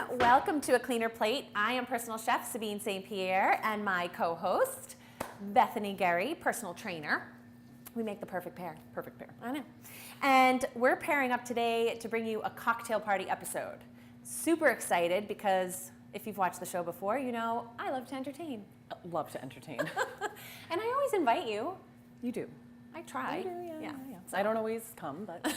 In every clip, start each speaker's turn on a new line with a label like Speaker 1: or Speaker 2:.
Speaker 1: Welcome to A Cleaner Plate. I am personal chef Sabine St. Pierre and my co-host Bethany Gary, personal trainer. We make the perfect pair. Perfect pair. I know. And we're pairing up today to bring you a cocktail party episode. Super excited because if you've watched the show before, you know I love to entertain.
Speaker 2: Love to entertain.
Speaker 1: And I always invite you.
Speaker 2: You do.
Speaker 1: I try.
Speaker 2: You do, yeah.
Speaker 1: So
Speaker 2: I don't always come, but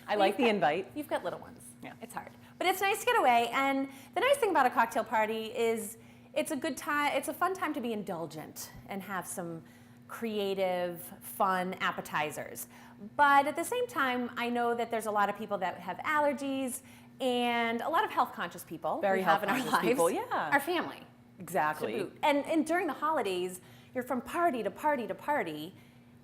Speaker 2: I like the invite.
Speaker 1: You've got little ones.
Speaker 2: Yeah.
Speaker 1: It's hard. But it's nice to get away. And the nice thing about a cocktail party is it's a good time, it's a fun time to be indulgent and have some creative, fun appetizers. But at the same time, I know that there's a lot of people that have allergies and a lot of health conscious people
Speaker 2: Very
Speaker 1: we have in our
Speaker 2: health-conscious
Speaker 1: lives.
Speaker 2: people, yeah.
Speaker 1: Our family.
Speaker 2: Exactly.
Speaker 1: To boot. And during the holidays, you're from party to party to party.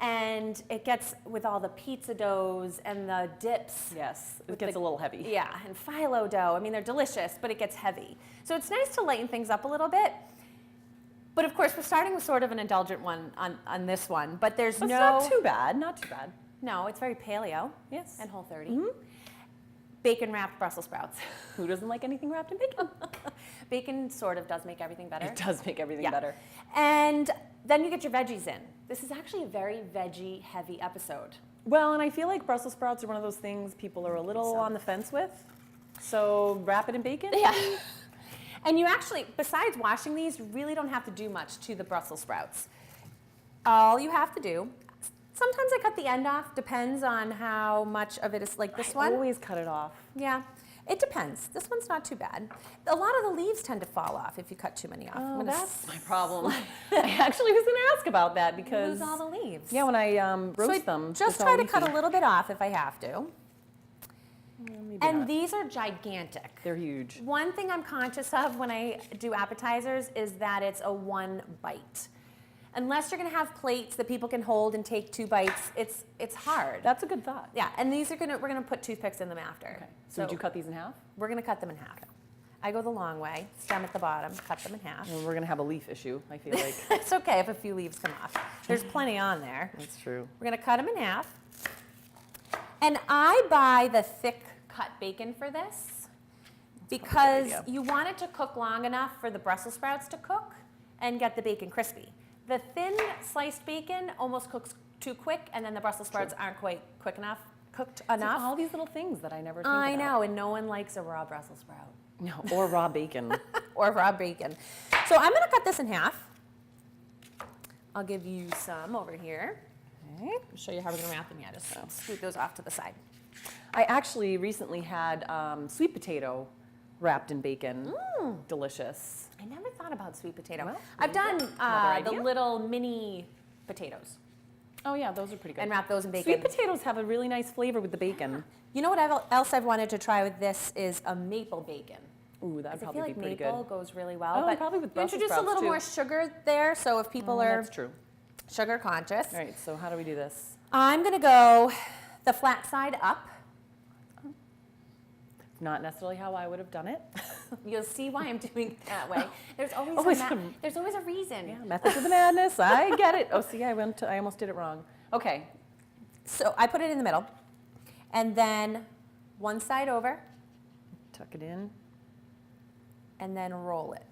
Speaker 1: And it gets with all the pizza doughs and the dips.
Speaker 2: Yes, it gets a little heavy.
Speaker 1: Yeah, and phyllo dough. I mean, they're delicious, but it gets heavy. So it's nice to lighten things up a little bit. But of course, we're starting with sort of an indulgent one on this one. But there's
Speaker 2: It's not too bad, not too bad.
Speaker 1: No, it's very paleo.
Speaker 2: Yes.
Speaker 1: And Whole30. Mm-hmm. Bacon wrapped Brussels sprouts.
Speaker 2: Who doesn't like anything wrapped in bacon?
Speaker 1: Bacon sort of does make everything better.
Speaker 2: It does make everything better.
Speaker 1: And then you get your veggies in. This is actually a very veggie heavy episode.
Speaker 2: Well, and I feel like Brussels sprouts are one of those things people are a little on the fence with. So wrap it in bacon?
Speaker 1: Yeah. And you actually, besides washing these, you really don't have to do much to the Brussels sprouts. All you have to do, sometimes I cut the end off, depends on how much of it is like this one.
Speaker 2: I always cut it off.
Speaker 1: Yeah, it depends. This one's not too bad. A lot of the leaves tend to fall off if you cut too many off.
Speaker 2: Oh, that's my problem. I actually was going to ask about that because...
Speaker 1: You lose all the leaves.
Speaker 2: Yeah, when I roast them.
Speaker 1: Just try to cut a little bit off if I have to.
Speaker 2: Maybe
Speaker 1: and
Speaker 2: not.
Speaker 1: These are gigantic.
Speaker 2: They're huge.
Speaker 1: One thing I'm conscious of when I do appetizers is that it's a one bite. Unless you're going to have plates that people can hold and take 2 bites, it's hard.
Speaker 2: That's a good thought.
Speaker 1: Yeah, and these are we're gonna put toothpicks in them after.
Speaker 2: Okay. So would you cut these in half?
Speaker 1: We're gonna cut them in half. Okay. I go the long way, stem at the bottom, cut them in half.
Speaker 2: And we're gonna have a leaf issue, I feel like.
Speaker 1: It's okay if a few leaves come off. There's plenty on there.
Speaker 2: That's true.
Speaker 1: We're gonna cut them in half. And I buy the thick cut bacon for this because you want it to cook long enough for the Brussels sprouts to cook and get the bacon crispy. The thin sliced bacon almost cooks too quick, and then the Brussels sprouts aren't quite cooked enough.
Speaker 2: All these little things that I never think about.
Speaker 1: I know, and no one likes a raw Brussels sprout.
Speaker 2: No, or raw bacon.
Speaker 1: Or raw bacon. So I'm gonna cut this in half. I'll give you some over here. Okay. I'll show you how we're gonna wrap them. Yeah, just scoot those off to the side.
Speaker 2: I actually recently had sweet potato wrapped in bacon. Delicious.
Speaker 1: I never thought about sweet potato.
Speaker 2: Well,
Speaker 1: I've done the
Speaker 2: idea.
Speaker 1: little mini potatoes
Speaker 2: Oh yeah, those are pretty good.
Speaker 1: and wrap those in bacon.
Speaker 2: Sweet potatoes have a really nice flavor with the bacon.
Speaker 1: You know what else I've wanted to try with this is a maple bacon.
Speaker 2: Ooh, that'd
Speaker 1: I
Speaker 2: probably
Speaker 1: feel
Speaker 2: be
Speaker 1: like
Speaker 2: pretty
Speaker 1: maple
Speaker 2: good.
Speaker 1: goes really well.
Speaker 2: Oh,
Speaker 1: but
Speaker 2: probably with
Speaker 1: you
Speaker 2: Brussels
Speaker 1: introduce a
Speaker 2: sprouts,
Speaker 1: little
Speaker 2: too.
Speaker 1: more sugar there, so if people are
Speaker 2: That's true.
Speaker 1: sugar conscious.
Speaker 2: All right, so how do we do this?
Speaker 1: I'm gonna go the flat side up.
Speaker 2: Not necessarily how I would have done it.
Speaker 1: You'll see why I'm doing it that way. There's always there's always a reason.
Speaker 2: Yeah, method of the madness. I get it. Oh, see, I almost did it wrong. Okay.
Speaker 1: So I put it in the middle, and then one side over,
Speaker 2: Tuck it in.
Speaker 1: and then roll it.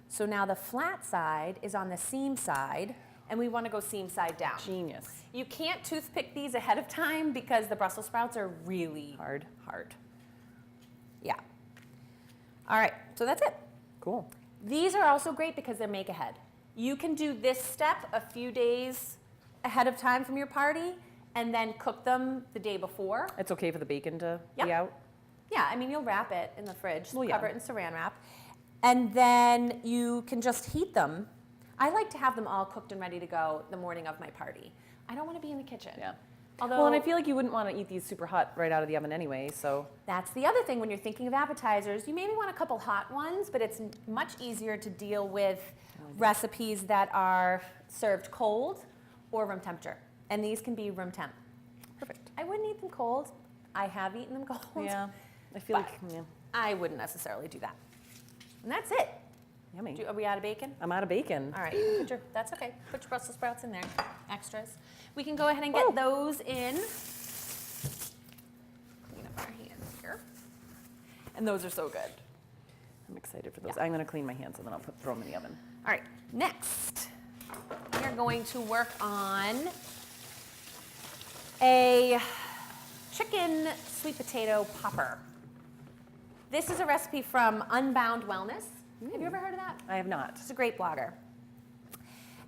Speaker 1: So now the flat side is on the seam side, and we want to go seam side down.
Speaker 2: Genius.
Speaker 1: You can't toothpick these ahead of time because the Brussels sprouts are really
Speaker 2: Hard.
Speaker 1: Yeah. All right, so that's it.
Speaker 2: Cool.
Speaker 1: These are also great because they're make ahead. You can do this step a few days ahead of time from your party and then cook them the day before.
Speaker 2: It's okay for the bacon to
Speaker 1: Yep.
Speaker 2: be out?
Speaker 1: Yeah, I mean, you'll wrap it in the fridge,
Speaker 2: Well, yeah.
Speaker 1: cover it in saran wrap, and then you can just heat them. I like to have them all cooked and ready to go the morning of my party. I don't want to be in the kitchen.
Speaker 2: Yeah.
Speaker 1: Although,
Speaker 2: Well, and I feel like you wouldn't want to eat these super hot right out of the oven anyway, so.
Speaker 1: that's the other thing when you're thinking of appetizers. You maybe want a couple hot ones, but it's much easier to deal with recipes that are served cold or room temperature. And these can be room temp.
Speaker 2: Perfect.
Speaker 1: I wouldn't eat them cold. I have eaten them cold.
Speaker 2: Yeah. I feel
Speaker 1: But
Speaker 2: like, yeah.
Speaker 1: I wouldn't necessarily do that. And that's it.
Speaker 2: Yummy.
Speaker 1: Are we out of bacon?
Speaker 2: I'm out of bacon.
Speaker 1: All right, that's okay. Put your Brussels sprouts in there, extras. We can go ahead and get those in. Clean up our hands here. And those are so good.
Speaker 2: I'm excited for those. I'm going to clean my hands and then I'll throw them in the oven.
Speaker 1: All right, next, we're going to work on a chicken sweet potato popper. This is a recipe from Unbound Wellness. Have you ever heard of that?
Speaker 2: I have not.
Speaker 1: She's a great blogger.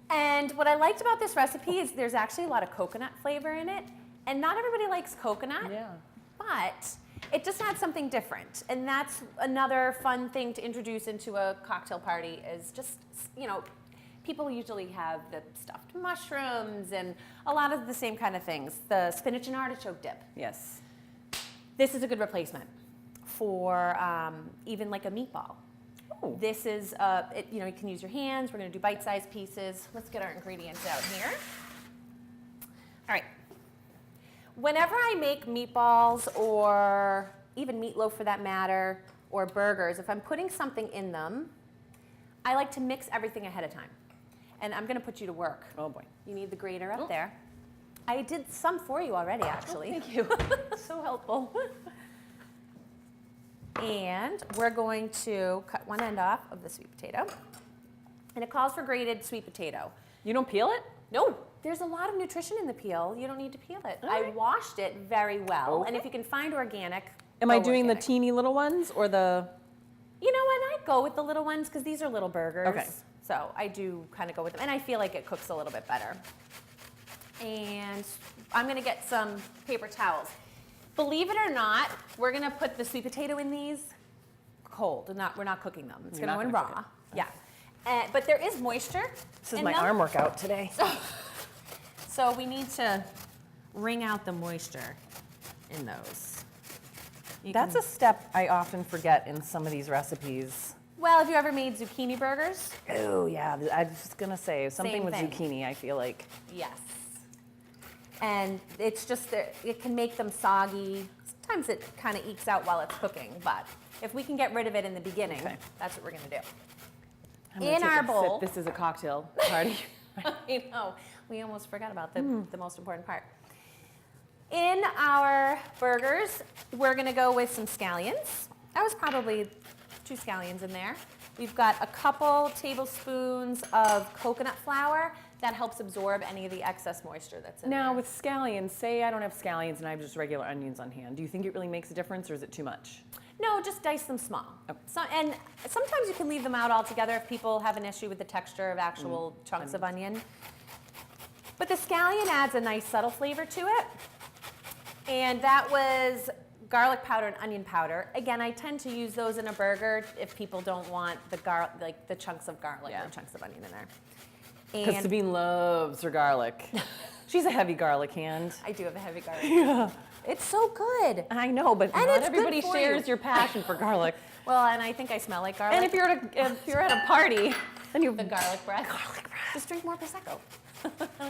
Speaker 1: And what I liked about this recipe is there's actually a lot of coconut flavor in it. And not everybody likes coconut,
Speaker 2: Yeah.
Speaker 1: but it just adds something different. And that's another fun thing to introduce into a cocktail party is just, you know, people usually have the stuffed mushrooms and a lot of the same kind of things. The spinach and artichoke dip.
Speaker 2: Yes.
Speaker 1: This is a good replacement for even like a meatball.
Speaker 2: Oh.
Speaker 1: This is, you know, you can use your hands. We're going to do bite-sized pieces. Let's get our ingredients out here. All right. Whenever I make meatballs or even meatloaf for that matter, or burgers, if I'm putting something in them, I like to mix everything ahead of time. And I'm going to put you to work.
Speaker 2: Oh boy.
Speaker 1: You need the grater up there. I did some for you already, actually.
Speaker 2: Oh, thank you. So helpful.
Speaker 1: And we're going to cut one end off of the sweet potato. And it calls for grated sweet potato.
Speaker 2: You don't peel it?
Speaker 1: No, there's a lot of nutrition in the peel. You don't need to peel it.
Speaker 2: All
Speaker 1: I
Speaker 2: right.
Speaker 1: washed it very well.
Speaker 2: Okay.
Speaker 1: And if you can find organic,
Speaker 2: Am
Speaker 1: go
Speaker 2: I doing
Speaker 1: organic.
Speaker 2: the teeny little ones or the...
Speaker 1: You know what? I go with the little ones because these are little burgers.
Speaker 2: Okay.
Speaker 1: So I do kind of go with them. And I feel like it cooks a little bit better. And I'm going to get some paper towels. Believe it or not, we're going to put the sweet potato in these cold. And we're not cooking them. It's
Speaker 2: You're
Speaker 1: going to
Speaker 2: not
Speaker 1: go in
Speaker 2: gonna
Speaker 1: raw.
Speaker 2: cook
Speaker 1: Yeah. But there is moisture.
Speaker 2: This is
Speaker 1: in
Speaker 2: my
Speaker 1: them.
Speaker 2: arm workout today.
Speaker 1: So we need to wring out the moisture in those.
Speaker 2: That's a step I often forget in some of these recipes.
Speaker 1: Well, have you ever made zucchini burgers?
Speaker 2: Oh yeah, I was just gonna say something
Speaker 1: Same
Speaker 2: with
Speaker 1: thing.
Speaker 2: zucchini. I feel like
Speaker 1: Yes. And it's just that it can make them soggy. Sometimes it kind of ekes out while it's cooking, but if we can get rid of it in the beginning,
Speaker 2: Okay.
Speaker 1: that's what we're going to do.
Speaker 2: I'm gonna
Speaker 1: In
Speaker 2: take
Speaker 1: our
Speaker 2: a
Speaker 1: bowl.
Speaker 2: Sip. This is a cocktail party.
Speaker 1: I know. We almost forgot about the most important part. In our burgers, we're going to go with some scallions. That was probably 2 scallions in there. We've got a couple tablespoons of coconut flour. That helps absorb any of the excess moisture that's in
Speaker 2: Now
Speaker 1: there.
Speaker 2: with scallions, say I don't have scallions and I have just regular onions on hand. Do you think it really makes a difference, or is it too much?
Speaker 1: No, just dice them small.
Speaker 2: Okay.
Speaker 1: So, and sometimes you can leave them out altogether if people have an issue with the texture of actual chunks of onion. But the scallion adds a nice subtle flavor to it. And that was garlic powder and onion powder. Again, I tend to use those in a burger if people don't want the chunks of garlic
Speaker 2: Yeah.
Speaker 1: or chunks of onion in there.
Speaker 2: Because
Speaker 1: And
Speaker 2: Sabine loves her garlic. She's a heavy garlic hand.
Speaker 1: I do have a heavy garlic.
Speaker 2: Yeah.
Speaker 1: It's so good.
Speaker 2: I know, but
Speaker 1: And
Speaker 2: not
Speaker 1: it's good
Speaker 2: everybody
Speaker 1: for
Speaker 2: shares
Speaker 1: you.
Speaker 2: your passion for garlic.
Speaker 1: Well, and I think I smell like garlic.
Speaker 2: And if you're at a party, then you
Speaker 1: the garlic breath.
Speaker 2: garlic breath.
Speaker 1: Just drink more Prosecco.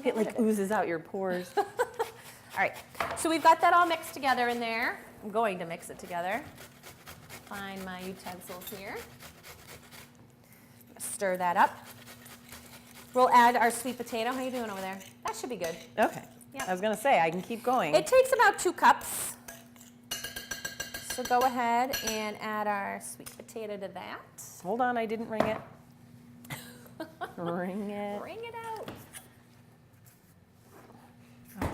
Speaker 2: It like oozes out your pores.
Speaker 1: All right, so we've got that all mixed together in there. I'm going to mix it together. Find my utensils here. Stir that up. We'll add our sweet potato. How you doing over there? That should be good.
Speaker 2: Okay.
Speaker 1: Yep.
Speaker 2: I was gonna say I can keep going.
Speaker 1: It takes about 2 cups. So go ahead and add our sweet potato to that.
Speaker 2: Hold on, I didn't ring it. Ring it.
Speaker 1: Bring it out.
Speaker 2: Smell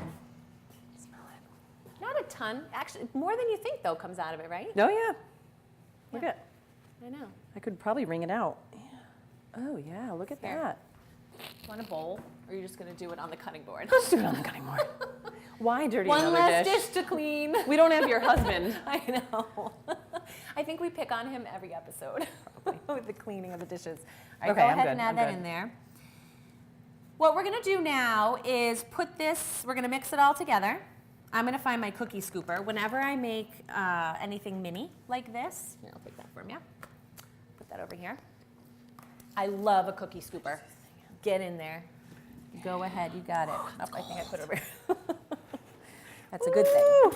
Speaker 2: it.
Speaker 1: Not a ton. Actually, more than you think, though, comes out of it, right?
Speaker 2: Oh yeah. Look
Speaker 1: Yeah.
Speaker 2: at.
Speaker 1: I know.
Speaker 2: I could probably wring it out. Yeah. Oh yeah, look at
Speaker 1: Here.
Speaker 2: that.
Speaker 1: Want a bowl, or are you just going to do it on the cutting board?
Speaker 2: Let's do it on the cutting board. Why dirty
Speaker 1: One
Speaker 2: another
Speaker 1: less
Speaker 2: dish?
Speaker 1: dish to clean.
Speaker 2: We don't have your husband.
Speaker 1: I know. I think we pick on him every episode with the cleaning of the dishes. All right,
Speaker 2: Okay,
Speaker 1: go
Speaker 2: I'm
Speaker 1: ahead
Speaker 2: good,
Speaker 1: and add
Speaker 2: I'm
Speaker 1: that
Speaker 2: good.
Speaker 1: in there. What we're going to do now is put this, we're going to mix it all together. I'm going to find my cookie scooper. Whenever I make anything mini like this, here, I'll take that from you. Put that over here. I love a cookie scooper. Get in there. Go ahead, you got it. Oh, I think I put it over here. That's a good thing.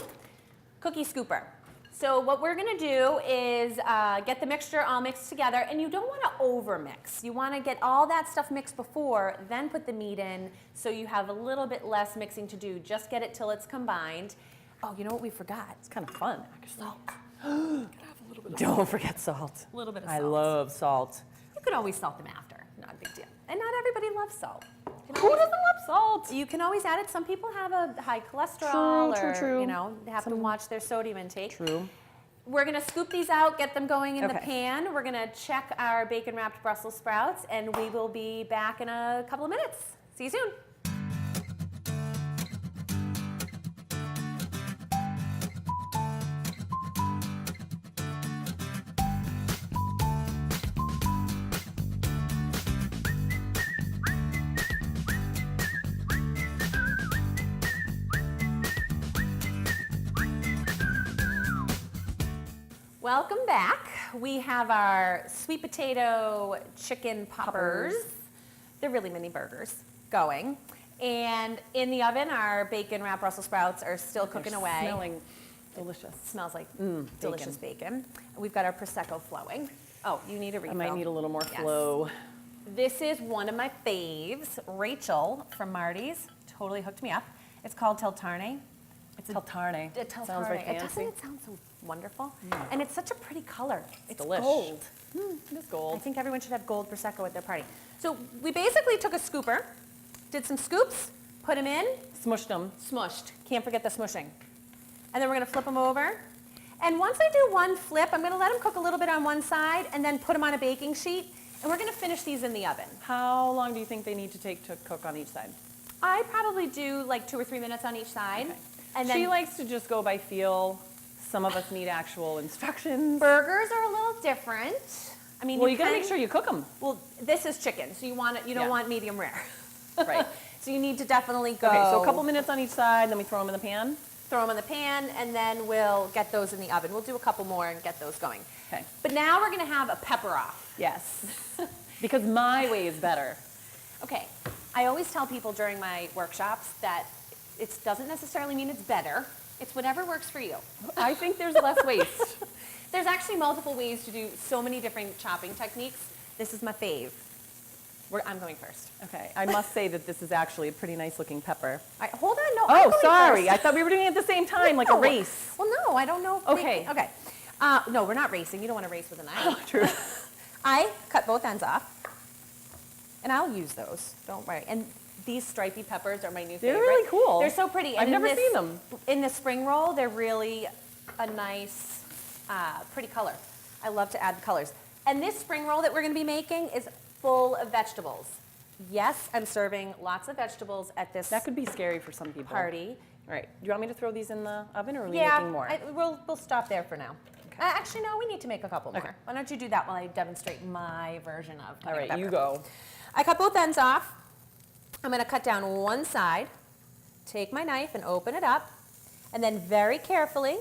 Speaker 1: Cookie scooper. So what we're gonna do is get the mixture all mixed together, and you don't wanna over mix. You wanna get all that stuff mixed before, then put the meat in, so you have a little bit less mixing to do. Just get it till it's combined. Oh, you know what we forgot?
Speaker 2: It's kind of fun, actually.
Speaker 1: Salt. Gotta have a little bit
Speaker 2: Don't forget salt.
Speaker 1: A little bit of
Speaker 2: I
Speaker 1: salt.
Speaker 2: love salt.
Speaker 1: You could always salt them after. Not a big deal. And not everybody loves salt.
Speaker 2: Who doesn't love salt?
Speaker 1: You can always add it. Some people have a high cholesterol
Speaker 2: True.
Speaker 1: or, you know, they have to watch their sodium intake.
Speaker 2: True.
Speaker 1: We're gonna scoop these out, get them going in the
Speaker 2: Okay.
Speaker 1: pan. We're gonna check our bacon wrapped Brussels sprouts, and we will be back in a couple of minutes. See you soon. Welcome back. We have our sweet potato chicken poppers. They're really mini burgers going. And in the oven, our bacon wrapped Brussels sprouts are still cooking away.
Speaker 2: Smelling delicious.
Speaker 1: Smells like delicious bacon. We've got our Prosecco flowing. Oh, you need a
Speaker 2: I
Speaker 1: refill.
Speaker 2: might need a little more
Speaker 1: Yes.
Speaker 2: flow.
Speaker 1: This is one of my faves. Rachel from Marty's totally hooked me up. It's called Teltarne. It's
Speaker 2: Teltarne.
Speaker 1: Teltarne.
Speaker 2: Sounds very
Speaker 1: Doesn't
Speaker 2: fancy.
Speaker 1: it sound so wonderful? And it's such a pretty color. It's
Speaker 2: delish.
Speaker 1: gold.
Speaker 2: It is
Speaker 1: I
Speaker 2: gold.
Speaker 1: think everyone should have gold Prosecco at their party. So we basically took a scooper, did some scoops, put them in,
Speaker 2: Smushed them.
Speaker 1: smushed. Can't forget the smushing. And then we're gonna flip them over. And once I do one flip, I'm gonna let them cook a little bit on one side and then put them on a baking sheet. And we're gonna finish these in the oven.
Speaker 2: How long do you think they need to take to cook on each side?
Speaker 1: I probably do like 2 or 3 minutes on each side.
Speaker 2: Okay.
Speaker 1: And then
Speaker 2: She likes to just go by feel. Some of us need actual instructions.
Speaker 1: burgers are a little different. I mean,
Speaker 2: Well, you gotta
Speaker 1: can-
Speaker 2: make sure you cook them.
Speaker 1: Well, this is chicken, so you want it. You don't
Speaker 2: Yeah.
Speaker 1: want medium rare.
Speaker 2: Right.
Speaker 1: So you need to definitely go.
Speaker 2: Okay, so a couple minutes on each side, then we throw them in the pan.
Speaker 1: Throw them in the pan, and then we'll get those in the oven. We'll do a couple more and get those going.
Speaker 2: Okay.
Speaker 1: But now we're gonna have a pepper off.
Speaker 2: Yes. Because my way is better.
Speaker 1: Okay. I always tell people during my workshops that it doesn't necessarily mean it's better. It's whatever works for you.
Speaker 2: I think there's less waste.
Speaker 1: There's actually multiple ways to do so many different chopping techniques. This is my fave. I'm going first.
Speaker 2: Okay, I must say that this is actually a pretty nice looking pepper.
Speaker 1: All right, hold on. No, I'm
Speaker 2: Oh,
Speaker 1: going
Speaker 2: sorry.
Speaker 1: first.
Speaker 2: I thought we were doing it at the same time, like a
Speaker 1: No.
Speaker 2: race.
Speaker 1: Well, no, I don't know.
Speaker 2: Okay.
Speaker 1: Okay. No, we're not racing. You don't want to race with a knife.
Speaker 2: True.
Speaker 1: I cut both ends off, and I'll use those. Don't worry. And these stripy peppers are my new
Speaker 2: They're
Speaker 1: favorite.
Speaker 2: really cool.
Speaker 1: They're so pretty.
Speaker 2: I've
Speaker 1: And
Speaker 2: never
Speaker 1: in this,
Speaker 2: seen them.
Speaker 1: In the spring roll, they're really a nice, pretty color. I love to add colors. And this spring roll that we're going to be making is full of vegetables. Yes, I'm serving lots of vegetables at this
Speaker 2: That could be scary for some people.
Speaker 1: party.
Speaker 2: All right. Do you want me to throw these in the oven, or are we
Speaker 1: Yeah,
Speaker 2: making more?
Speaker 1: we'll stop there for now. Actually, no, we need to make a couple more.
Speaker 2: Okay.
Speaker 1: Why don't you do that while I demonstrate my version of
Speaker 2: All
Speaker 1: cutting a
Speaker 2: right,
Speaker 1: pepper.
Speaker 2: you go.
Speaker 1: I cut both ends off. I'm going to cut down one side, take my knife and open it up, and then very carefully,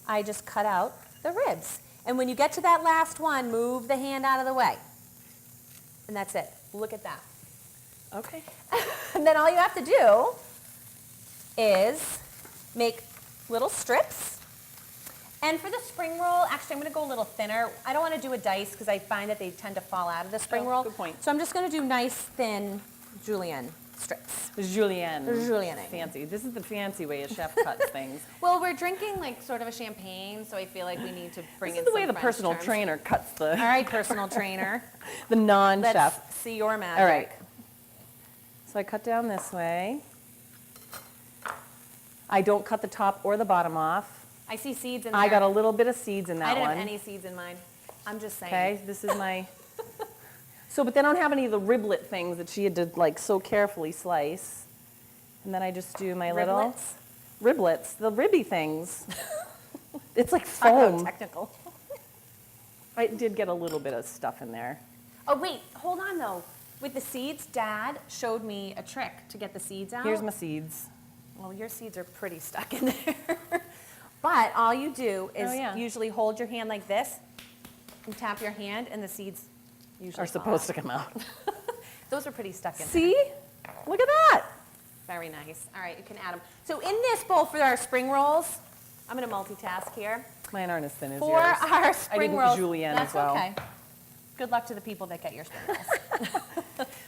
Speaker 1: I just cut out the ribs. And when you get to that last one, move the hand out of the way. And that's it. Look at that.
Speaker 2: Okay.
Speaker 1: And then all you have to do is make little strips. And for the spring roll, actually I'm going to go a little thinner. I don't want to do a dice because I find that they tend to fall out of the spring
Speaker 2: Oh,
Speaker 1: roll.
Speaker 2: good point.
Speaker 1: So I'm just going to do nice thin julienne strips.
Speaker 2: Julienne.
Speaker 1: Julienne.
Speaker 2: Fancy. This is the fancy way a chef cuts things.
Speaker 1: Well, we're drinking like sort of a champagne, so I feel like we need to bring
Speaker 2: This
Speaker 1: in
Speaker 2: is the way
Speaker 1: some
Speaker 2: the
Speaker 1: French
Speaker 2: personal
Speaker 1: terms.
Speaker 2: trainer cuts the
Speaker 1: All right, personal trainer.
Speaker 2: the non-chef.
Speaker 1: Let's see your magic.
Speaker 2: All right. So I cut down this way. I don't cut the top or the bottom off.
Speaker 1: I see seeds in there.
Speaker 2: I got a little bit of seeds in that
Speaker 1: I didn't
Speaker 2: one.
Speaker 1: have any seeds in mine. I'm just saying.
Speaker 2: Okay, this is my. So, but then I don't have any of the riblet things that she had to like so carefully slice. And then I just do my little riblets, the ribby things. It's like
Speaker 1: Oh,
Speaker 2: foam.
Speaker 1: technical.
Speaker 2: I did get a little bit of stuff in there.
Speaker 1: Oh, wait, hold on though. With the seeds, Dad showed me a trick to get the seeds out.
Speaker 2: Here's my seeds.
Speaker 1: Well, your seeds are pretty stuck in there. But all you do is
Speaker 2: Oh, yeah.
Speaker 1: usually hold your hand like this and tap your hand, and the seeds usually
Speaker 2: Are supposed to come out.
Speaker 1: Those are pretty stuck in there.
Speaker 2: See? Look at that.
Speaker 1: Very nice. All right, you can add them. So in this bowl for our spring rolls, I'm going to multitask here.
Speaker 2: Mine aren't as thin as
Speaker 1: For
Speaker 2: yours.
Speaker 1: our spring
Speaker 2: didn't
Speaker 1: rolls,
Speaker 2: julienne
Speaker 1: that's
Speaker 2: as well.
Speaker 1: okay. Good luck to the people that get your spring rolls.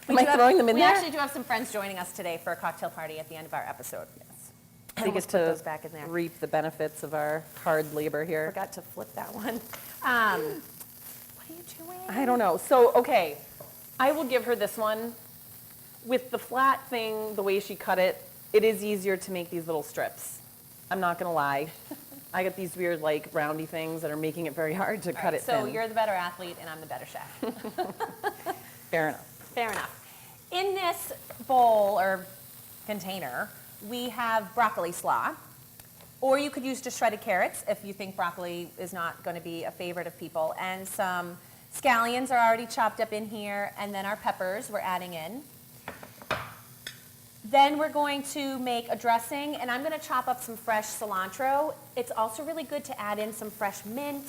Speaker 2: Am I throwing them in
Speaker 1: we
Speaker 2: there?
Speaker 1: actually do have some friends joining us today for a cocktail party at the end of our episode. Yes.
Speaker 2: We
Speaker 1: Almost
Speaker 2: get
Speaker 1: put
Speaker 2: to
Speaker 1: those back in there.
Speaker 2: reap the benefits of our hard labor here.
Speaker 1: Forgot to flip that one. What are you doing?
Speaker 2: I don't know. So, okay, I will give her this one. With the flat thing, the way she cut it, it is easier to make these little strips. I'm not gonna lie. I got these weird like roundy things that are making it very hard to cut it
Speaker 1: So
Speaker 2: thin.
Speaker 1: you're the better athlete and I'm the better chef.
Speaker 2: Fair enough.
Speaker 1: Fair enough. In this bowl or container, we have broccoli slaw, or you could use just shredded carrots if you think broccoli is not going to be a favorite of people, and some scallions are already chopped up in here, and then our peppers we're adding in. Then we're going to make a dressing, and I'm going to chop up some fresh cilantro. It's also really good to add in some fresh mint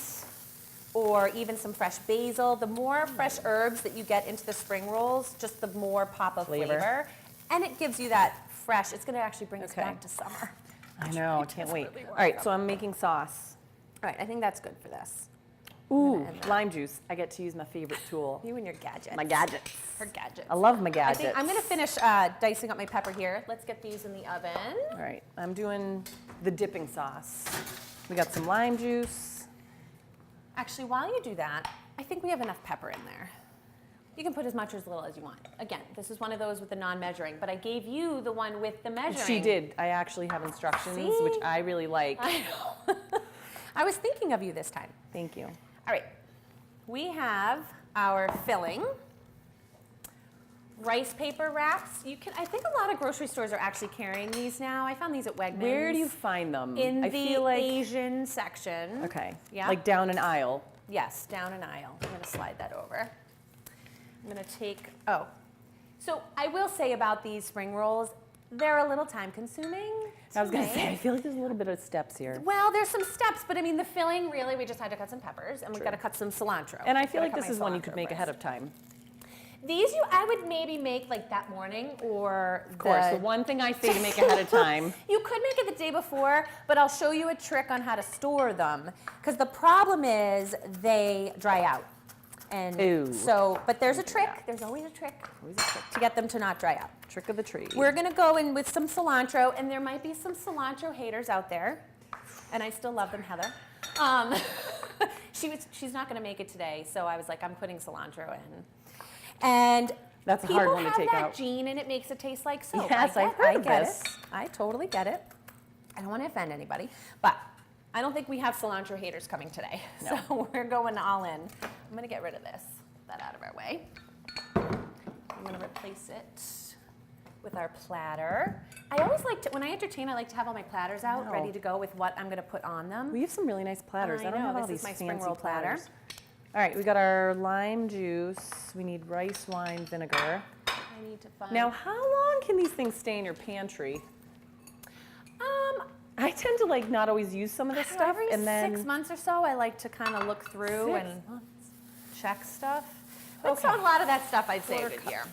Speaker 1: or even some fresh basil. The more fresh herbs that you get into the spring rolls, just the more pop of flavor. And it gives you that fresh, it's going to actually bring us back to summer.
Speaker 2: I know, I can't wait. All right, so I'm making sauce.
Speaker 1: All right, I think that's good for this.
Speaker 2: Ooh, lime juice. I get to use my favorite tool.
Speaker 1: You and your gadgets.
Speaker 2: My gadgets.
Speaker 1: Her gadgets.
Speaker 2: I love my
Speaker 1: I
Speaker 2: gadgets.
Speaker 1: think I'm going to finish dicing up my pepper here. Let's get these in the oven.
Speaker 2: All right, I'm doing the dipping sauce. We got some lime juice.
Speaker 1: Actually, while you do that, I think we have enough pepper in there. You can put as much or as little as you want. Again, this is one of those with the non-measuring, but I gave you the one with the measuring.
Speaker 2: She did. I actually have instructions, which I really like.
Speaker 1: I know. I was thinking of you this time.
Speaker 2: Thank you.
Speaker 1: All right, we have our filling. Rice paper wraps. You can. I think a lot of grocery stores are actually carrying these now. I found these at Wegmans.
Speaker 2: Where do you find them?
Speaker 1: In
Speaker 2: I
Speaker 1: the
Speaker 2: feel like,
Speaker 1: Asian section.
Speaker 2: okay.
Speaker 1: Yeah.
Speaker 2: Like down an aisle.
Speaker 1: Yes, down an aisle. I'm going to slide that over. I'm going to take. So I will say about these spring rolls, they're a little time consuming.
Speaker 2: I was going to say, I feel like there's a little bit of steps here.
Speaker 1: Well, there's some steps, but I mean, the filling, really, we just had to cut some peppers, and we've got to cut some cilantro.
Speaker 2: And I feel like this is one you could make ahead of time.
Speaker 1: These, I would maybe make like that morning or
Speaker 2: Of course, the one thing I say to make ahead of time.
Speaker 1: You could make it the day before, but I'll show you a trick on how to store them. Because the problem is they dry out. And
Speaker 2: Ooh.
Speaker 1: so, but there's a trick. There's always a trick. To get them to not dry out.
Speaker 2: Trick of the trade.
Speaker 1: We're gonna go in with some cilantro, and there might be some cilantro haters out there, and I still love them, Heather. She's not gonna make it today, so I was like, I'm putting cilantro in. And
Speaker 2: that's a hard one to take out.
Speaker 1: People have that gene, and it makes it taste like soap.
Speaker 2: Yes, I've heard of this.
Speaker 1: I totally get it. I don't want to offend anybody, but I don't think we have cilantro haters coming today.
Speaker 2: No.
Speaker 1: So we're going all in. I'm going to get rid of this, that out of our way. I'm going to replace it with our platter. I always like to, when I entertain, I like to have all my platters out, ready to go with what I'm going to put on them.
Speaker 2: We have some really nice platters. I don't have all these
Speaker 1: my
Speaker 2: fancy
Speaker 1: spring roll platter.
Speaker 2: platters. All right, we got our lime juice. We need rice wine vinegar.
Speaker 1: I need to find.
Speaker 2: Now, how long can these things stay in your pantry? I tend to like not always use some of this stuff,
Speaker 1: every
Speaker 2: and then
Speaker 1: 6 months or so, I like to kind of look through
Speaker 2: 6
Speaker 1: and check stuff. But so a lot of that stuff I'd say good here.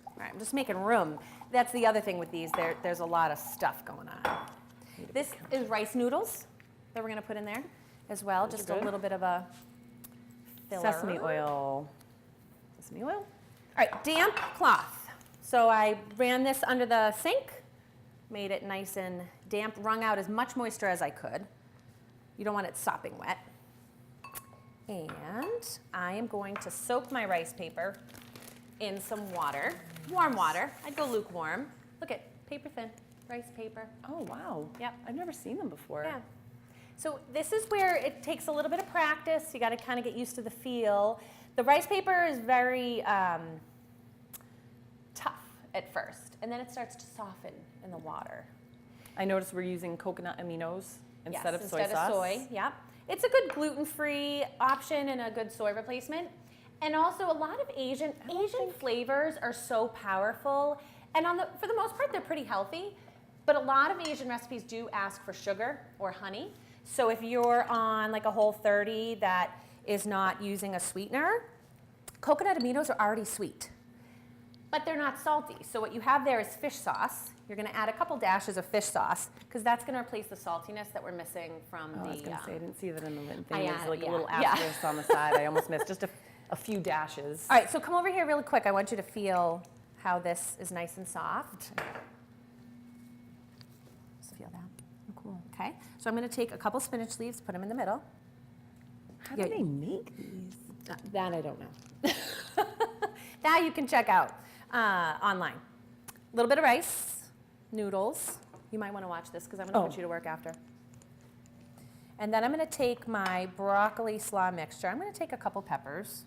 Speaker 1: All right, I'm just making room. That's the other thing with these. There's a lot of stuff going on. This is rice noodles that we're going to put in there as well. Just a little bit of a filler.
Speaker 2: sesame oil. Sesame oil?
Speaker 1: All right, damp cloth. So I ran this under the sink, made it nice and damp, wrung out as much moisture as I could. You don't want it sopping wet. And I am going to soak my rice paper in some water, warm water. I'd go lukewarm. Look at paper thin, rice paper.
Speaker 2: Oh, wow.
Speaker 1: Yep.
Speaker 2: I've never seen them before.
Speaker 1: Yeah. So this is where it takes a little bit of practice. You got to kind of get used to the feel. The rice paper is very tough at first, and then it starts to soften in the water.
Speaker 2: I noticed we're using coconut aminos instead of soy sauce.
Speaker 1: Instead of soy, yeah. It's a good gluten-free option and a good soy replacement. And also a lot of Asian flavors are so powerful, and for the most part they're pretty healthy, but a lot of Asian recipes do ask for sugar or honey. So if you're on like a Whole30 that is not using a sweetener, coconut aminos are already sweet, but they're not salty. So what you have there is fish sauce. You're going to add a couple dashes of fish sauce because that's going to replace the saltiness that we're missing from the.
Speaker 2: I was going to say, I didn't see that in the thing.
Speaker 1: I
Speaker 2: There's like a little
Speaker 1: yeah.
Speaker 2: asterisk on the side. I almost missed just a few dashes.
Speaker 1: All right, so come over here really quick. I want you to feel how this is nice and soft. Just feel that.
Speaker 2: Oh, cool.
Speaker 1: Okay, so I'm going to take a couple spinach leaves, put them in the middle.
Speaker 2: How do they make these?
Speaker 1: That I don't know. That you can check out online. A little bit of rice, noodles. You might want to watch this because I'm going to put you to work after. And then I'm going to take my broccoli slaw mixture. I'm going to take a couple peppers.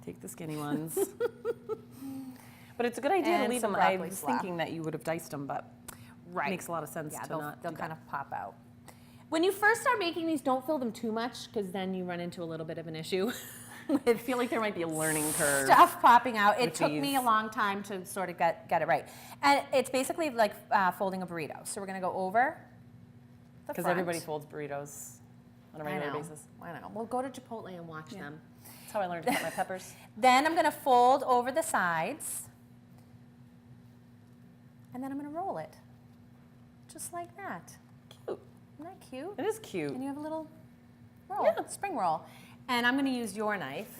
Speaker 2: Take the skinny ones. But it's a good idea to
Speaker 1: And
Speaker 2: leave
Speaker 1: some
Speaker 2: them. I
Speaker 1: broccoli
Speaker 2: was
Speaker 1: slaw.
Speaker 2: thinking that you would have diced them, but
Speaker 1: Right.
Speaker 2: it makes a lot of sense
Speaker 1: Yeah,
Speaker 2: to
Speaker 1: they'll
Speaker 2: not do
Speaker 1: kind
Speaker 2: that.
Speaker 1: of pop out. When you first start making these, don't fill them too much because then you run into a little bit of an issue.
Speaker 2: I feel like there might be a learning curve.
Speaker 1: Stuff popping out. It
Speaker 2: with
Speaker 1: took me
Speaker 2: these.
Speaker 1: a long time to sort of get it right. And it's basically like folding a burrito. So we're going to go over the
Speaker 2: Because
Speaker 1: front.
Speaker 2: everybody folds burritos on a
Speaker 1: I
Speaker 2: regular
Speaker 1: know.
Speaker 2: basis.
Speaker 1: I know. We'll go to Chipotle and watch them.
Speaker 2: That's how I learned to cut my peppers.
Speaker 1: Then I'm going to fold over the sides. And then I'm going to roll it. Just like that.
Speaker 2: Cute.
Speaker 1: Isn't that cute?
Speaker 2: It is cute.
Speaker 1: And you have a little roll,
Speaker 2: Yeah.
Speaker 1: spring roll. And I'm going to use your knife.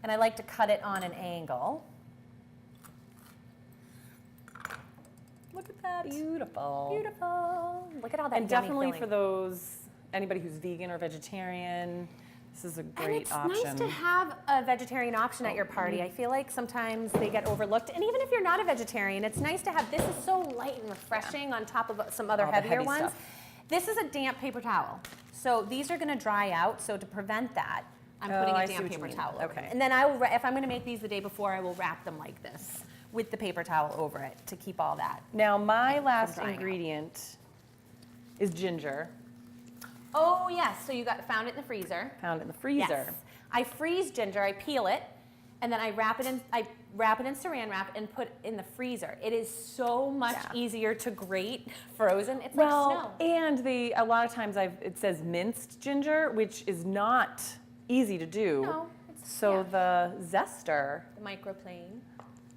Speaker 1: And I like to cut it on an angle. Look at that.
Speaker 2: Beautiful.
Speaker 1: Beautiful. Look at all that
Speaker 2: And
Speaker 1: yummy
Speaker 2: definitely
Speaker 1: filling.
Speaker 2: for those, anybody who's vegan or vegetarian, this is a
Speaker 1: And
Speaker 2: great
Speaker 1: it's
Speaker 2: option.
Speaker 1: nice to have a vegetarian option at your party. I feel like sometimes they get overlooked. And even if you're not a vegetarian, it's nice to have, this is so light and refreshing on top of some other
Speaker 2: All the
Speaker 1: heavier
Speaker 2: heavy
Speaker 1: ones.
Speaker 2: stuff.
Speaker 1: This is a damp paper towel. So these are gonna dry out. So to prevent that, I'm putting
Speaker 2: I
Speaker 1: a
Speaker 2: see
Speaker 1: damp
Speaker 2: what you
Speaker 1: paper
Speaker 2: mean.
Speaker 1: towel over
Speaker 2: Okay.
Speaker 1: it. And then if I'm gonna make these the day before, I will wrap them like this with the paper towel over it to keep all that.
Speaker 2: Now, my last
Speaker 1: drying out.
Speaker 2: ingredient is ginger.
Speaker 1: Oh yes, so you found it in the freezer.
Speaker 2: Found it in the freezer.
Speaker 1: Yes. I freeze ginger, I peel it, and then I wrap it in saran wrap and put in the freezer. It is so much easier to grate frozen. It's like snow.
Speaker 2: and a lot of times it says minced ginger, which is not easy to do.
Speaker 1: No,
Speaker 2: So the zester.
Speaker 1: the microplane.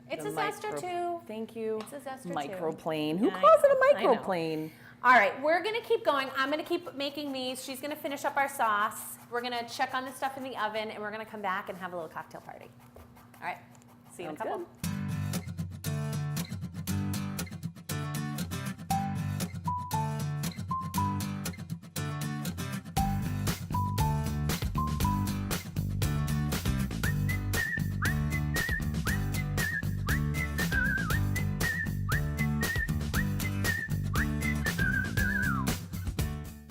Speaker 1: It's
Speaker 2: the
Speaker 1: a zester too.
Speaker 2: Thank you.
Speaker 1: It's a zester too.
Speaker 2: Microplane. Who
Speaker 1: Yeah,
Speaker 2: calls it
Speaker 1: I
Speaker 2: a
Speaker 1: know.
Speaker 2: microplane?
Speaker 1: All right, we're gonna keep going. I'm gonna keep making these. She's gonna finish up our sauce. We're gonna check on the stuff in the oven, and we're gonna come back and have a little cocktail party. All right, see you in a
Speaker 2: Sounds
Speaker 1: couple.
Speaker 2: good.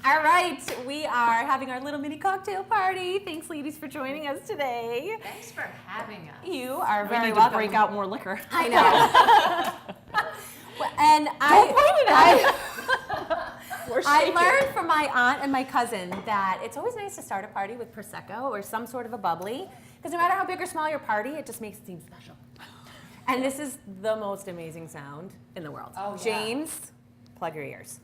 Speaker 1: All right, we are having our little mini cocktail party. Thanks, ladies, for joining us today.
Speaker 3: Thanks for having us.
Speaker 1: You are
Speaker 2: We
Speaker 1: very
Speaker 2: need to
Speaker 1: welcome.
Speaker 2: break out more liquor.
Speaker 1: I know. Well, and I learned from my aunt and my cousin that it's always nice to start a party with Prosecco or some sort of a bubbly, because no matter how big or small your party, it just makes it seem special. And this is the most amazing sound in the world.
Speaker 3: Oh, yeah.
Speaker 1: James, plug your ears.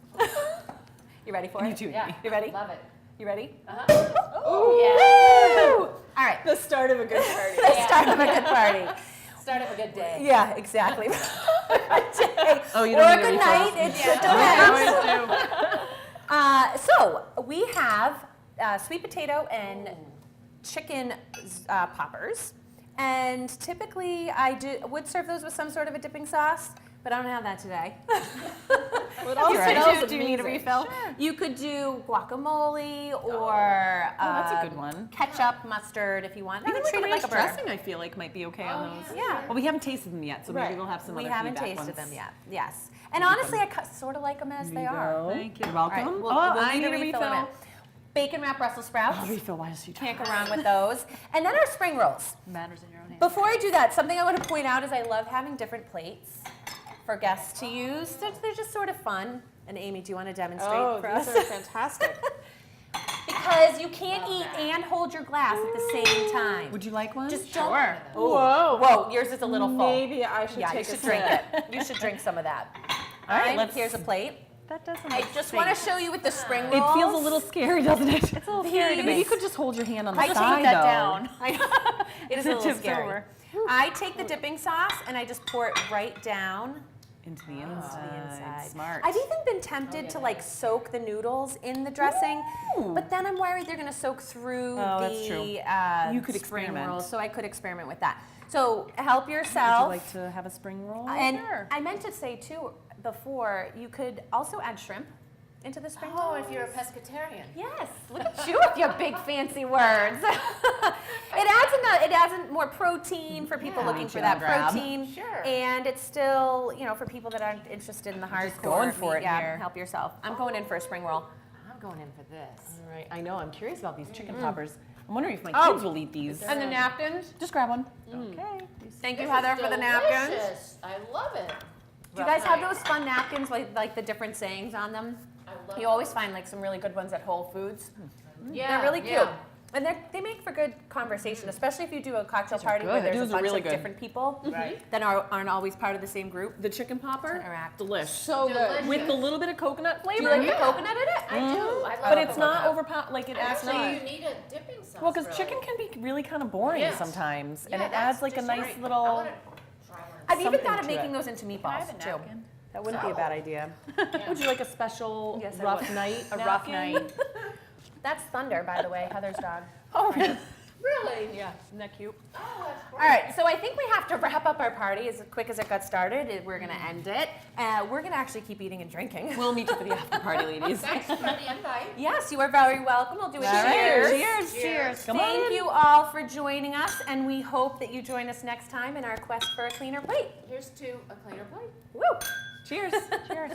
Speaker 1: You ready for it?
Speaker 2: You too.
Speaker 3: Yeah.
Speaker 1: You ready?
Speaker 3: Love it.
Speaker 1: You ready?
Speaker 3: Oh,
Speaker 1: Woo! All right.
Speaker 2: The start of a good party.
Speaker 1: The start of a good party.
Speaker 3: yeah. Start of a good day.
Speaker 1: Yeah, exactly.
Speaker 2: Oh, you
Speaker 1: or
Speaker 2: don't
Speaker 1: a
Speaker 2: need a
Speaker 1: good
Speaker 2: refill.
Speaker 1: night. It depends. So we have sweet potato and chicken poppers, and typically I would serve those with some sort of a dipping sauce, but I don't have that today.
Speaker 2: What
Speaker 1: You
Speaker 2: else
Speaker 1: could do you need a
Speaker 2: amazing.
Speaker 1: refill? You could do guacamole or
Speaker 2: that's a good one.
Speaker 1: ketchup, mustard if you want.
Speaker 2: Even
Speaker 1: Treat it
Speaker 2: like
Speaker 1: like a
Speaker 2: dressing,
Speaker 1: burger.
Speaker 2: I feel like might be okay on those.
Speaker 1: Yeah.
Speaker 2: Well, we haven't tasted them yet, so maybe we'll have some
Speaker 1: We
Speaker 2: other
Speaker 1: haven't
Speaker 2: feedback
Speaker 1: tasted
Speaker 2: once.
Speaker 1: them yet. Yes. And honestly, I sort of like them as
Speaker 2: There
Speaker 1: they
Speaker 2: you
Speaker 1: are.
Speaker 2: go.
Speaker 3: Thank you.
Speaker 2: You're
Speaker 1: All right,
Speaker 2: welcome.
Speaker 1: we'll
Speaker 2: I
Speaker 1: need
Speaker 2: need
Speaker 1: a refill. in a minute. Bacon wrap Brussel Sprouts.
Speaker 2: I'll refill. Why is you
Speaker 1: Can't go wrong with those. And then our spring rolls.
Speaker 3: Matters in your own hands.
Speaker 1: Before I do that, something I want to point out is I love having different plates for guests to use. They're just sort of fun. And Amy, do you want to demonstrate for us?
Speaker 2: fantastic.
Speaker 1: Because you can't
Speaker 3: Love
Speaker 1: eat
Speaker 3: that.
Speaker 1: and hold your glass at the same time.
Speaker 2: Would you like one?
Speaker 1: Just
Speaker 3: Sure.
Speaker 1: don't. Ooh.
Speaker 4: Whoa.
Speaker 1: Whoa, yours is a little full.
Speaker 4: Maybe I should
Speaker 1: Yeah, you
Speaker 4: take a
Speaker 1: should
Speaker 4: sip.
Speaker 1: drink it. You should drink some of that.
Speaker 2: All right,
Speaker 1: Fine, here's a plate.
Speaker 2: That doesn't.
Speaker 1: I just want to show you with the spring rolls.
Speaker 2: It feels a little scary, doesn't it? It's a little
Speaker 1: scary to me.
Speaker 2: You could just hold your hand on the
Speaker 1: I
Speaker 2: side,
Speaker 1: take that
Speaker 2: though.
Speaker 1: down. It is a
Speaker 2: It
Speaker 1: little
Speaker 2: tips
Speaker 1: scary.
Speaker 2: over.
Speaker 1: I take the dipping sauce and I just pour it right down
Speaker 2: Into the
Speaker 1: to
Speaker 2: inside.
Speaker 1: the inside.
Speaker 2: Smart.
Speaker 1: I've even been tempted to like soak the noodles in the dressing, but then I'm worried they're going to soak through
Speaker 2: Oh,
Speaker 1: the
Speaker 2: that's true.
Speaker 1: You
Speaker 2: could
Speaker 1: spring
Speaker 2: experiment.
Speaker 1: rolls, so I could experiment with that. So help
Speaker 2: Would you
Speaker 1: yourself.
Speaker 2: like to have a spring roll?
Speaker 1: And
Speaker 2: Sure.
Speaker 1: I meant to say too before, you could also add shrimp into the spring
Speaker 3: Oh,
Speaker 1: rolls.
Speaker 3: if you're a pescatarian.
Speaker 1: Yes, look at you with your big fancy words. It adds more protein for people
Speaker 3: Yeah.
Speaker 1: looking for
Speaker 2: Reach in
Speaker 1: that
Speaker 2: and grab.
Speaker 1: protein.
Speaker 3: Sure.
Speaker 1: And it's still, for people that aren't interested in the hardcore.
Speaker 2: going for
Speaker 1: meat,
Speaker 2: it
Speaker 1: yeah,
Speaker 2: here.
Speaker 1: help yourself. I'm going in for a spring roll.
Speaker 3: I'm going in for this.
Speaker 2: All right, I know, I'm curious about these chicken poppers. I'm wondering if my
Speaker 1: Oh.
Speaker 2: kids will eat these.
Speaker 1: And the napkins.
Speaker 2: Just grab one.
Speaker 1: Okay. Thank you,
Speaker 3: This
Speaker 1: Heather,
Speaker 3: is
Speaker 1: for the napkins.
Speaker 3: delicious. I love it.
Speaker 1: Do you guys have those fun napkins with like the different sayings on them?
Speaker 3: I love
Speaker 1: You always find like some really good ones at Whole Foods.
Speaker 3: Yeah,
Speaker 1: They're really cute.
Speaker 3: yeah.
Speaker 1: And they make for good conversation, especially if you do a cocktail party where
Speaker 2: good.
Speaker 1: there's
Speaker 2: Those
Speaker 1: a
Speaker 2: are
Speaker 1: bunch
Speaker 2: really
Speaker 1: of
Speaker 2: good.
Speaker 1: different people
Speaker 3: Right.
Speaker 1: that aren't always part of the same group.
Speaker 2: The chicken popper,
Speaker 1: Interact.
Speaker 2: delish.
Speaker 3: So
Speaker 1: good.
Speaker 2: With a little bit of coconut
Speaker 1: Do you
Speaker 2: flavor.
Speaker 1: like the coconut in it?
Speaker 3: I do. I love
Speaker 2: But it's not
Speaker 3: coconut.
Speaker 2: overpowered, like it
Speaker 3: Actually,
Speaker 2: actually.
Speaker 3: you need a dipping sauce.
Speaker 2: Well, because
Speaker 3: really.
Speaker 2: chicken can be really kind of boring
Speaker 3: Yes.
Speaker 2: sometimes, and
Speaker 3: Yeah,
Speaker 2: it
Speaker 3: that's
Speaker 2: adds like a
Speaker 3: just
Speaker 2: nice
Speaker 3: right. I
Speaker 2: little.
Speaker 3: wanna try one.
Speaker 1: I've even
Speaker 2: Something
Speaker 1: thought of
Speaker 2: to
Speaker 1: making
Speaker 2: it.
Speaker 1: those into meatballs too.
Speaker 2: That wouldn't be a bad idea. Would you like a special
Speaker 1: Yes, I
Speaker 2: rough
Speaker 1: would.
Speaker 2: night?
Speaker 1: A rough
Speaker 2: napkin?
Speaker 1: night. That's Thunder, by the way, Heather's dog.
Speaker 2: Oh, really?
Speaker 3: Really?
Speaker 2: Yeah, isn't that cute?
Speaker 3: Oh, that's
Speaker 1: All right, so I think we have to wrap up our party as quick as it got started. We're going to end it. We're going to actually keep eating and drinking.
Speaker 2: We'll meet you for the after party, ladies.
Speaker 3: Thanks for the invite.
Speaker 1: Yes, you are very welcome. We'll do a
Speaker 2: All right,
Speaker 1: cheers.
Speaker 2: cheers.
Speaker 3: Cheers.
Speaker 2: Come
Speaker 1: Thank
Speaker 2: on.
Speaker 1: you all for joining us, and we hope that you join us next time in our quest for a cleaner plate.
Speaker 3: Here's to a cleaner plate.
Speaker 1: Woo!
Speaker 2: Cheers. Cheers.